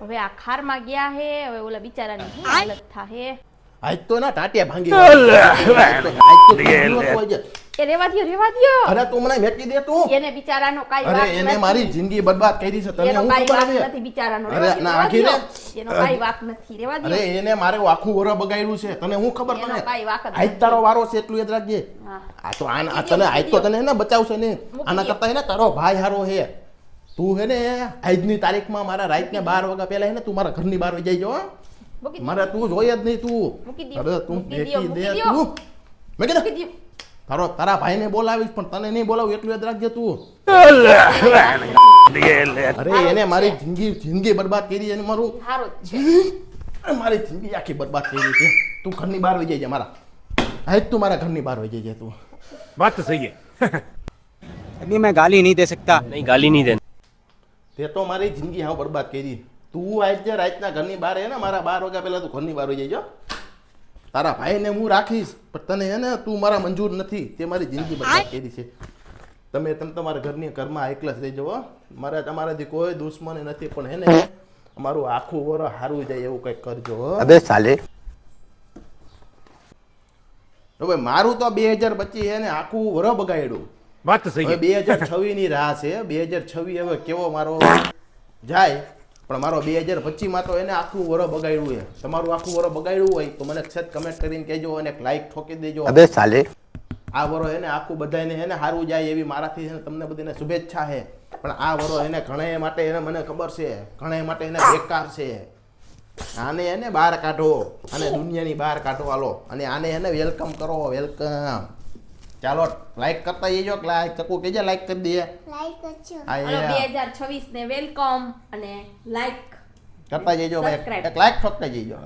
હવે આ ખારમાં ગયા હે, હવે ઓલા બિચારાની શું હાલત થાહે. આજ તો ના ટાટિયા ભાંગી આજ તો એ રેવા દ્યો. અરે તું મને મેકી દે તું. એને બિચારાનો કાઈ અરે વાક એને નથી. મારી જિંદગી બરબાદ કરી છે તને એનો હું કાઈ ખબર વાક છે નથી બિચારાનો. અરે રેવા ના દ્યો. આખી એનો કાઈ વાક નથી. રેવા દ્યો. અરે એને મારે આખું વર બગાડ્યું છે તને હું ખબર એનો તને કાઈ વાક જ આજ નથી. તારો વારો છે એટલું યાદ રાખજે. હા. આ તો આ તને આજ તો તને ને બચાવશે ને આના દે. કરતા હે ને તારો ભાઈ હારો હે તું હે ને આજની તારીખમાં મારા રાતને 12 વાગ્યા પહેલા હે ને તું મારા ઘરની બહાર વઈ જઈજો હો. મૂકી મારે તું જોઈએ જ નહીં તું મૂકી દ્યો. અરે તું મૂકી બેટી દ્યો. દે મૂકી દ્યો. તું મેં કીધું મૂકી દ્યો. તારા ભાઈને બોલાવીશ પણ તને નહીં બોલાવું એટલું યાદ રાખજે તું અરે એને મારી જિંદગી બરબાદ કરી અને મારું હારો જ છે. મારી જિંદગી આખી બરબાદ કરી છે તું ઘરની બહાર વઈ જજે મારા આજ તું મારા ઘરની બહાર વઈ જજે તું बात तो सही है अभी मैं गाली नहीं दे सकता। नहीं गाली नहीं देना તે તો મારી જિંદગી હાવ બરબાદ કરી તું આજે રાતના ઘરની બહાર હે ને મારા 12 વાગ્યા પહેલા તું ઘરની બહાર વઈ જજો તારા ભાઈને હું રાખીશ પણ તને હે ને તું મારા મંજૂર નથી તે મારી જિંદગી બરબાદ કરી છે તમે તમારા ઘરમાં એકલા જ રહેજો હો મારે તમારાથી કોઈ દુશ્મની નથી પણ હે ને અમારું આખું વર હારું જાય એવું કંઈક કરજો હો अबे साले હવે મારું તો 2025 હે ને આખું વર બગાડ્યું बात तो सही હવે है 2026 ની રાહ છે 2026 હવે કેવો મારો જાય પણ મારો 2025 માં તો એને આખું વર બગાડ્યું છે તમારું આખું વર બગાડ્યું હોય તો મને છત કમેન્ટ કરીને કહેજો અને એક લાઈક ઠોકી દેજો अबे साले આ વરો એને આખું બધાને એને સારું જાય એવી મારાથી છે ને તમને બધાને શુભેચ્છા છે પણ આ વરો એને ઘણા માટે એને મને ખબર છે ઘણા માટે એને બેકાર છે આને એને બહાર કાઢો અને દુનિયાની બહાર કાઢો હાલો અને આને એને વેલકમ કરો વેલકમ ચાલો લાઈક કરતા જઈજો લાઈક ચકુ કેજે લાઈક કરી દે લાઈક કરજો. હાલો આ 2026 ને વેલકમ અને લાઈક કરતા જઈજો ભાઈ Subscribe. એક લાઈક ઠોકતા જઈજો